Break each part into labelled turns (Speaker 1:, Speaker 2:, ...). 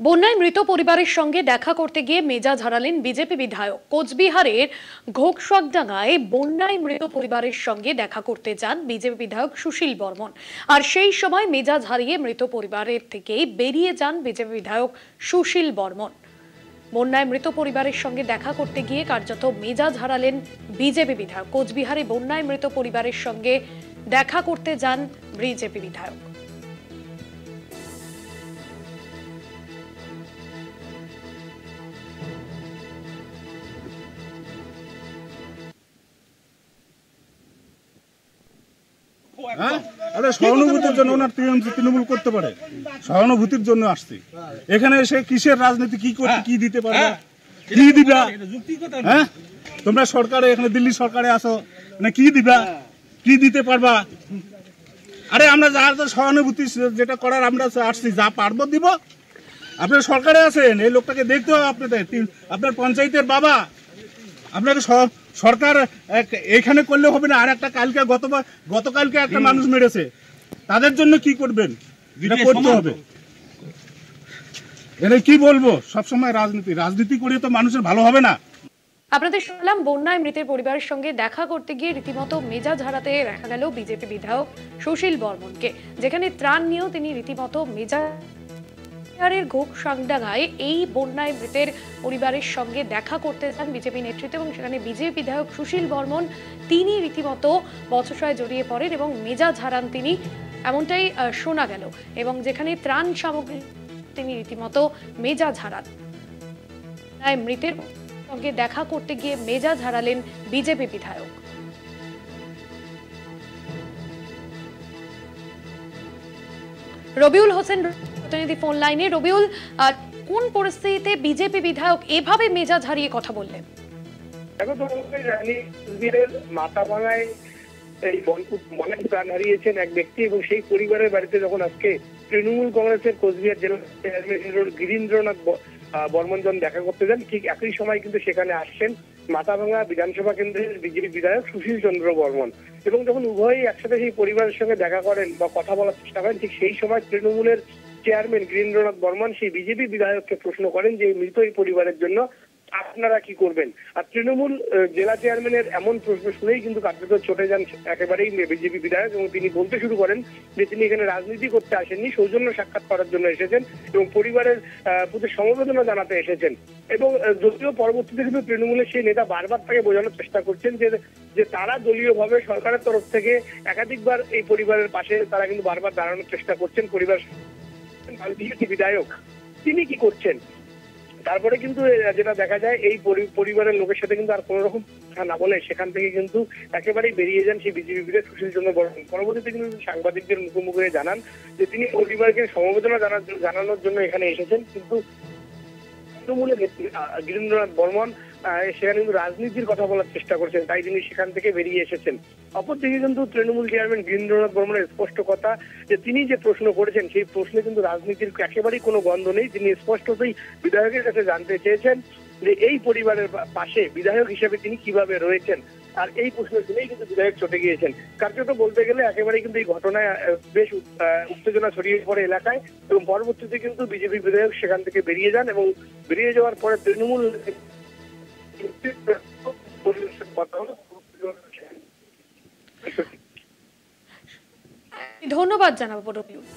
Speaker 1: বন্যায় মৃত পরিবারের সঙ্গে দেখা করতে গিয়ে মেজাজ হারালেন বিজেপি বিধায়ক। কোচবিহারের ঘোকসাডাঙ্গায় বন্যায় মৃত পরিবারের সঙ্গে দেখা করতে যান বিজেপি বিধায়ক সুশীল বর্মন। আর সেই সময় মেজাজ হারিয়ে মৃত পরিবারের থেকে বেরিয়ে যান বিজেপি বিধায়ক সুশীল বর্মন। বন্যায় মৃত পরিবারের সঙ্গে দেখা করতে গিয়ে কার্যত মেজাজ হারালেন বিজেপি বিধায়ক। কোচবিহারে বন্যায় মৃত পরিবারের সঙ্গে দেখা করতে যান বিজেপি বিধায়ক।
Speaker 2: সহানুভূতির জন্য ওনার তৃণমূল করতে পারে, সহানুভূতির জন্য আসছি। এখানে এসে কিসের রাজনীতি, কি করতে, কি দিতে পারবে, কি দিবা? হ্যাঁ, তোমরা সরকারে, এখানে দিল্লি সরকারে আসো, মানে কি দিবা, কি দিতে পারবা? আরে আমরা যা সহানুভূতি যেটা করার আমরা আসছি, যা পারবো দিব। আপনার সরকারে আছেন, এই লোকটাকে দেখতে হবে আপনাদের, আপনার পঞ্চায়েতের বাবা। আপনাকে সরকার এখানে করলে হবে না। আর একটা গতকালকে একটা মানুষ মেরেছে, তাদের জন্য কি করবেন? এটা করতে হবে। এটা কি বলবো, সবসময় রাজনীতি করে তো মানুষের ভালো হবে না।
Speaker 1: আপনাদের শুনলাম বন্যায় মৃতের পরিবারের সঙ্গে দেখা করতে গিয়ে রীতিমতো মেজাজ হারাতে দেখা গেল বিজেপি বিধায়ক সুশীল বর্মনকে, যেখানে ত্রাণ নিয়েও তিনি রীতিমতো মেজাজের ঘোকসাডাঙ্গায় এই বন্যায় মৃতের পরিবারের সঙ্গে দেখা করতে যান বিজেপি নেতৃত্ব, এবং সেখানে বিজেপি বিধায়ক সুশীল বর্মন তিনি রীতিমতো বচসায় জড়িয়ে পড়েন এবং মেজাজ হারান তিনি, এমনটাই শোনা গেল। এবং যেখানে ত্রাণ সামগ্রী তিনি রীতিমতো মেজাজ হারান। মৃতের সঙ্গে দেখা করতে গিয়ে মেজাজ হারালেন বিজেপি বিধায়ক। রবিউল হোসেন প্রতিনিধি ফোন লাইনে। রবিউল, কোন পরিস্থিতিতে বিজেপি বিধায়ক এভাবে মেজাজ হারিয়ে কথা বললেন?
Speaker 3: মাথাভাঙায় এই বন্যায় প্রাণ হারিয়েছেন এক ব্যক্তি, এবং সেই পরিবারের বাড়িতে যখন আজকে তৃণমূল কংগ্রেসের কোচবিহার জেলা চেয়ারম্যান গিরীন্দ্রনাথ বর্মন দেখা করতে যান, ঠিক একই সময় কিন্তু সেখানে আসছেন মাথাভাঙা বিধানসভা কেন্দ্রের বিজেপি বিধায়ক সুশীল চন্দ্র বর্মন। এবং যখন উভয়ই একসাথে সেই পরিবারের সঙ্গে দেখা করেন বা কথা বলার চেষ্টা করেন, ঠিক সেই সময় তৃণমূলের চেয়ারম্যান গিরীন্দ্রনাথ বর্মন সেই বিজেপি বিধায়ককে প্রশ্ন করেন যে মৃত এই পরিবারের জন্য আপনারা কি করবেন। আর তৃণমূল জেলা চেয়ারম্যানের এমন প্রশ্ন শুনেই কিন্তু কার্যত চটে যান একেবারেই বিজেপি বিধায়ক, এবং তিনি বলতে শুরু করেন যে তিনি এখানে রাজনীতি করতে আসেননি, সৌজন্য সাক্ষাৎ করার জন্য এসেছেন এবং পরিবারের প্রতি সমবেদনা জানাতে এসেছেন। এবং যদিও পরবর্তীতে কিন্তু তৃণমূলের সেই নেতা বারবার তাকে বোঝানোর চেষ্টা করছেন যে তারা দলীয়ভাবে সরকারের তরফ থেকে একাধিকবার এই পরিবারের পাশে তারা কিন্তু বারবার দাঁড়ানোর চেষ্টা করছেন। পরিবার বিধায়ক তিনি কি করছেন? তারপরে কিন্তু যেটা দেখা যায়, এই পরিবারের লোকের সাথে কিন্তু আর কোন রকম কথা না বলে সেখান থেকে কিন্তু একেবারেই বেরিয়ে যান সেই বিজেপি বিধায়ক সুশীল চন্দ্র বর্মন। পরবর্তীতে কিন্তু সাংবাদিকদের মুখোমুখি হয়ে জানান যে তিনি পরিবারকে সমবেদনা জানানোর জন্য এখানে এসেছেন, কিন্তু তৃণমূলের গিরীন্দ্রনাথ বর্মন সেখানে কিন্তু রাজনীতির কথা বলার চেষ্টা করছেন, তাই তিনি সেখান থেকে বেরিয়ে এসেছেন। অপরদিকে কিন্তু তৃণমূল চেয়ারম্যান গিরীন্দ্রনাথ বর্মনের স্পষ্ট কথা যে তিনি যে প্রশ্ন করেছেন সেই প্রশ্নে কিন্তু রাজনীতির একেবারেই কোনো গন্ধ নেই। তিনি স্পষ্টতই বিধায়কের কাছে জানতে চেয়েছেন যে এই পরিবারের পাশে বিধায়ক হিসেবে তিনি কিভাবে রয়েছেন। আর এই প্রশ্ন শুনেই কিন্তু বিধায়ক চটে গিয়েছেন। কার্যত বলতে গেলে একেবারে কিন্তু এই ঘটনায় বেশ উত্তেজনা ছড়িয়ে পড়ে এলাকায়, এবং পরবর্তীতে কিন্তু বিজেপি বিধায়ক সেখান থেকে বেরিয়ে যান, এবং বেরিয়ে যাওয়ার পরে তৃণমূল
Speaker 1: ধন্যবাদ জানাবো রবিউল।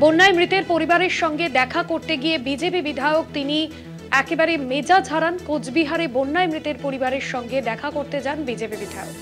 Speaker 1: বন্যায় মৃতের পরিবারের সঙ্গে দেখা করতে গিয়ে বিজেপি বিধায়ক তিনি একেবারে মেজাজ হারান। কোচবিহারে বন্যায় মৃতের পরিবারের সঙ্গে দেখা করতে যান বিজেপি বিধায়ক।